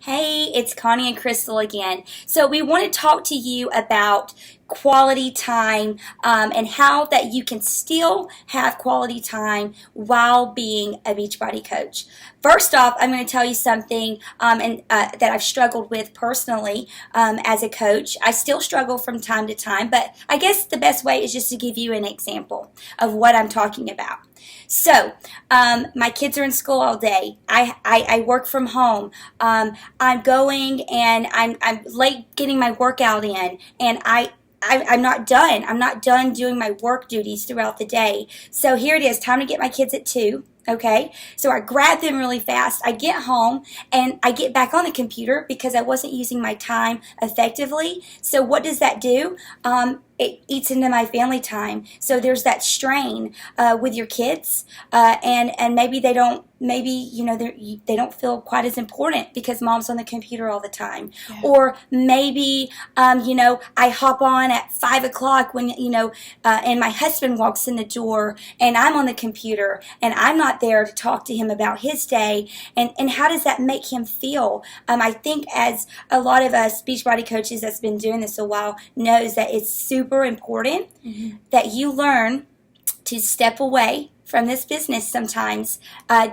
Hey, it's Connie and Crystal again. So we want to talk to you about quality time and how that you can still have quality time while being a Beachbody coach. First off, I'm going to tell you something that I've struggled with personally as a coach. I still struggle from time to time, but I guess the best way is just to give you an example of what I'm talking about. So, my kids are in school all day. I work from home. I'm going and I'm late getting my workout in, and I'm not done. I'm not done doing my work duties throughout the day. So here it is, time to get my kids at 2. Okay, so I grab them really fast. I get home and I get back on the computer because I wasn't using my time effectively. So what does that do? It eats into my family time. So there's that strain with your kids, and maybe they don't. Maybe they don't feel quite as important because mom's on the computer all the time. Yeah. Or maybe I hop on at 5 o'clock when and my husband walks in the door and I'm on the computer and I'm not there to talk to him about his day. And how does that make him feel? I think as a lot of us Beachbody coaches that's been doing this a while knows that it's super important that you learn to step away from this business sometimes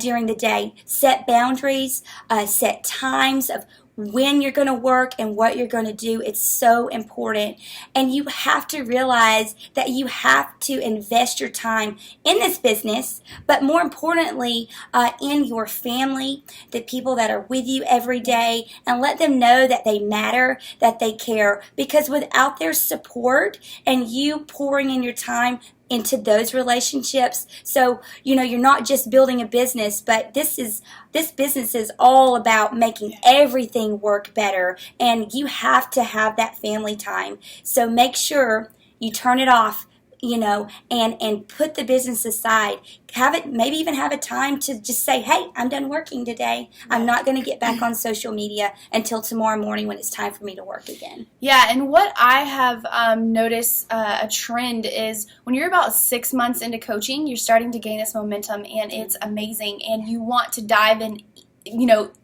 during the day. Set boundaries, set times of when you're going to work and what you're going to do. It's so important. And you have to realize that you have to invest your time in this business, but more importantly, in your family, the people that are with you every day, and let them know that they matter, that they care. Because without their support and you pouring in your time into those relationships, so you're not just building a business, but this business is all about making everything work better, and you have to have that family time. So make sure you turn it off, and put the business aside. Maybe even have a time to just say, hey, I'm done working today. I'm not going to get back on social media until tomorrow morning when it's time for me to work again. Yeah, and what I have noticed a trend is when you're about 6 months into coaching, you're starting to gain this momentum, and it's amazing, and you want to dive in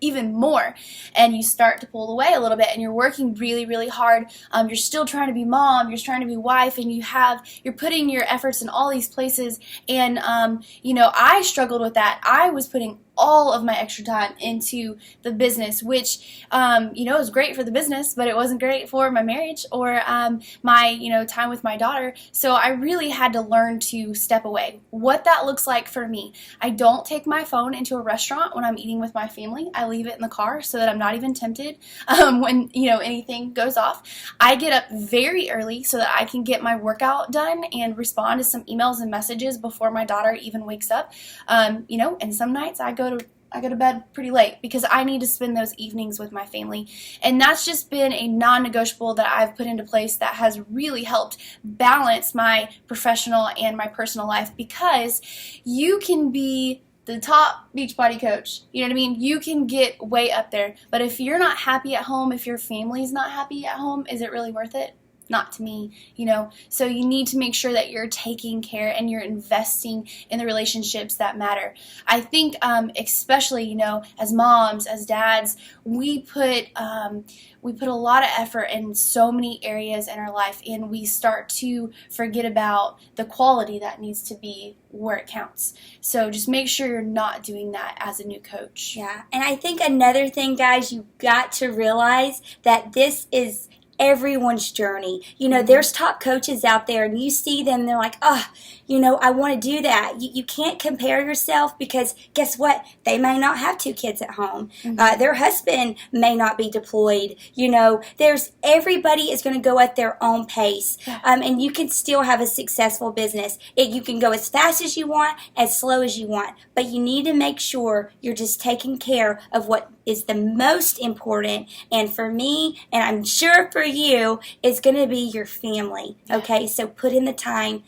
even more, and you start to pull away a little bit, and you're working really, really hard. You're still trying to be mom, you're trying to be wife, and you're putting your efforts in all these places, and I struggled with that. I was putting all of my extra time into the business, which was great for the business, but it wasn't great for my marriage or my time with my daughter. So I really had to learn to step away. What that looks like for me: I don't take my phone into a restaurant when I'm eating with my family. I leave it in the car so that I'm not even tempted when anything goes off. I get up very early so that I can get my workout done and respond to some emails and messages before my daughter even wakes up. And some nights I go to bed pretty late because I need to spend those evenings with my family. And that's just been a non-negotiable that I've put into place that has really helped balance my professional and my personal life, because you can be the top Beachbody coach. You know what I mean? You can get way up there. But if you're not happy at home, if your family's not happy at home, is it really worth it? Not to me, So you need to make sure that you're taking care and you're investing in the relationships that matter. I think especially, as moms, as dads, we put a lot of effort in so many areas in our life, and we start to forget about the quality that needs to be where it counts. So just make sure you're not doing that as a new coach. Yeah, and I think another thing, guys, you got to realize that this is everyone's journey. There's top coaches out there, and you see them, they're like, I want to do that. You can't compare yourself, because guess what? They may not have 2 kids at home. Their husband may not be deployed. Everybody is going to go at their own pace. And you can still have a successful business. You can go as fast as you want, as slow as you want, but you need to make sure you're just taking care of what is the most important. And for me, and I'm sure for you, it's going to be your family. Okay, so put in the time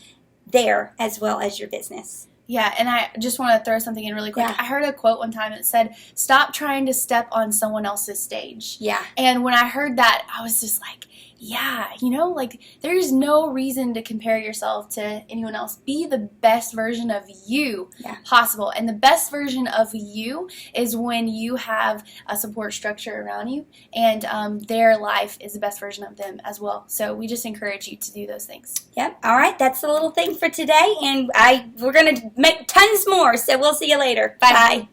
there as well as your business. Yeah, and I just want to throw something in really quick. Yeah. I heard a quote one time that said, "Stop trying to step on someone else's stage." Yeah. And when I heard that, I was just like, Yeah, like there's no reason to compare yourself to anyone else. Be the best version of you possible. And the best version of you is when you have a support structure around you, and their life is the best version of them as well. So we just encourage you to do those things. Yep. All right. That's the little thing for today. And we're going to make tons more. So we'll see you later. Bye.